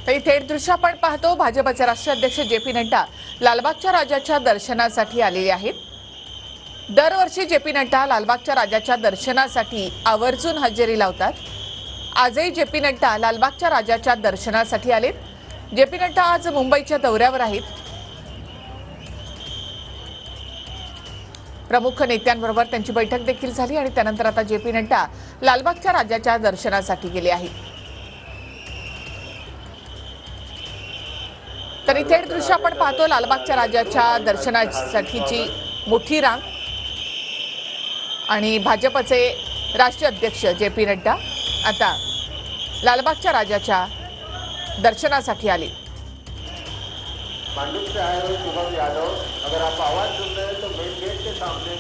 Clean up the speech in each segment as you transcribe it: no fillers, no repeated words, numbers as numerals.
तर थेट दृश्य आपण पाहतो। भाजपचे राष्ट्रीय अध्यक्ष जे.पी. नड्डा लालबागच्या राजाच्या दर्शनासाठी आलेले आहेत। दरवर्षी जे.पी. नड्डा लालबागच्या राजाच्या दर्शनासाठी आवर्जून हजेरी लावतात। आजही जे.पी. नड्डा लालबागच्या राजाच्या दर्शनासाठी आलेत। जे.पी. नड्डा आज मुंबईच्या दौऱ्यावर आहेत। प्रमुख नेत्यांबरोबर त्यांची बैठक देखील झाली आणि त्यानंतर आता जे.पी. नड्डा लालबागच्या राजाच्या दर्शनासाठी गेले आहेत। तर थेट दृश्य आपण पाहतो लालबागच्या राजाच्या दर्शनासाठीची मोठी रांग आणि भाजपचे राष्ट्रीय अध्यक्ष जे.पी. नड्डा आता लालबागच्या राजाच्या दर्शनासाठी आले। मांडूप से आए हुए शुभम यादव, अगर आप आवाज सुन रहे हैं तो मेन गेट के सामने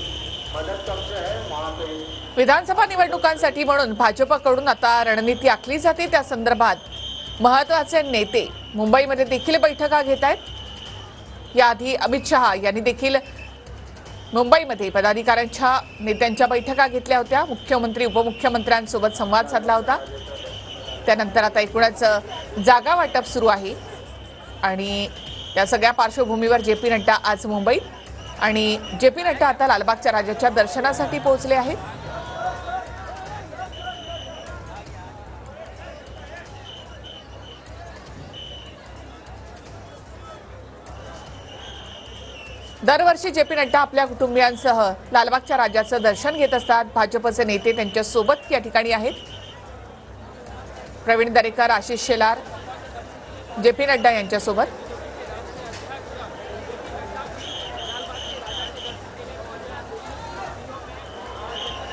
मदद कक्ष है, वहां पे विधानसभा निवडणुकांसाठी म्हणून भाजपकडून आता रणनीती आखली जाते। त्या संदर्भात महत्त्वाचे नेते मुंबईमध्ये देखील बैठका घेत आहेत। याआधी अमित शहा यांनी देखील मुंबईमध्ये पदाधिकाऱ्यांच्या नेत्यांच्या बैठका घेतल्या होत्या। मुख्यमंत्री उपमुख्यमंत्र्यांसोबत संवाद साधला होता। त्यानंतर आता एकूणच जागा वाटप सुरू आहे आणि त्या सगळ्या पार्श्वभूमीवर जे.पी. नड्डा आज मुंबईत आणि जे.पी. नड्डा आता लालबागच्या राजाच्या दर्शनासाठी पोहोचले आहेत। दरवर्षी जे.पी. नड्डा आपल्या कुटुंबियांसह लालबागच्या राजाचं दर्शन घेत असतात। भाजपचे नेते त्यांच्या सोबत या ठिकाणी आहेत। प्रवीण दरेकर, आशिष शेलार, जे.पी. नड्डा यांच्यासोबत।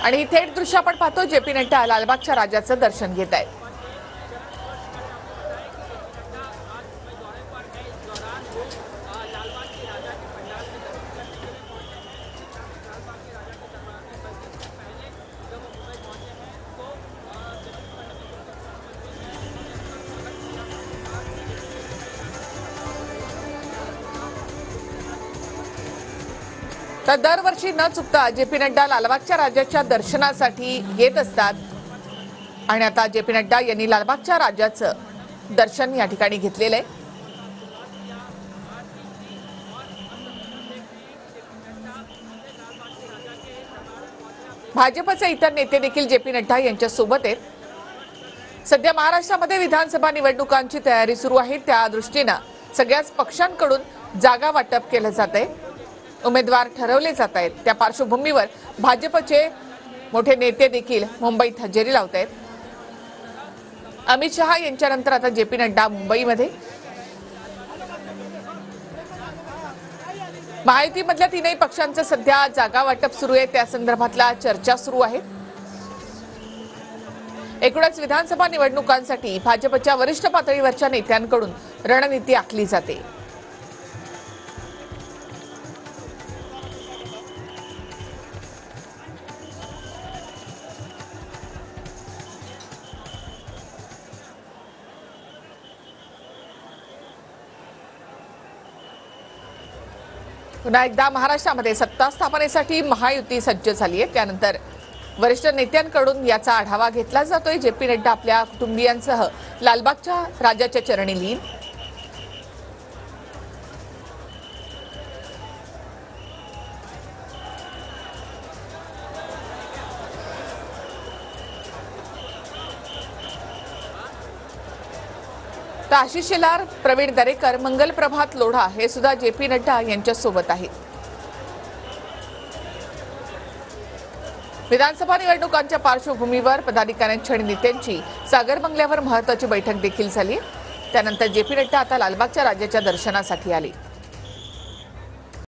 आणि थेट दृश्य आपण पाहतो जे.पी. नड्डा लालबागच्या राजाचं दर्शन घेत आहेत। तर दरवर्षी न चुकता जे.पी. नड्डा लालबागच्या राजाच्या दर्शनासाठी येत असतात आणि आता जे.पी. नड्डा यांनी लालबागच्या राजाचं दर्शन या ठिकाणी घेतलेलं आहे। भाजपचे इतर नेते देखील जे.पी. नड्डा यांच्या सोबत आहेत। सध्या महाराष्ट्रामध्ये विधानसभा निवडणुकांची तयारी सुरू आहे। त्या दृष्टीने सगळ्याच पक्षांकडून जागा वाटप केलं जात आहे, उमेदवार ठरवले जात आहेत। त्या पार्श्वभूमीवर भाजपचे मोठे नेते देखील मुंबईत हजेरी लावत आहेत। अमित शहा यांच्यानंतर आता जे.पी. नड्डा मुंबईमध्ये। महायुतीमधल्या तीनही पक्षांचं सध्या जागा वाटप सुरू आहे, त्या संदर्भातल्या चर्चा सुरू आहेत। एकूणच विधानसभा निवडणुकांसाठी भाजपच्या वरिष्ठ पातळीवरच्या नेत्यांकडून रणनीती आखली जाते। पुन्हा एकदा महाराष्ट्रामध्ये सत्ता स्थापनेसाठी महायुती सज्ज झाली आहे। त्यानंतर वरिष्ठ नेत्यांकडून याचा आढावा घेतला जातोय। जे.पी. नड्डा आपल्या कुटुंबियांसह लालबागच्या राजाच्या चरणी लीन। तर आशिष शेलार, प्रवीण दरेकर, मंगल प्रभात लोढा हे सुद्धा जे.पी. नड्डा यांच्या सोबत आहेत। विधानसभा निवडणुकांच्या पार्श्वभूमीवर पदाधिकाऱ्यांची आणि नेत्यांची सागर बंगल्यावर महत्त्वाची बैठक देखील झाली। त्यानंतर जे.पी. नड्डा आता लालबागच्या राजाच्या दर्शनासाठी आले।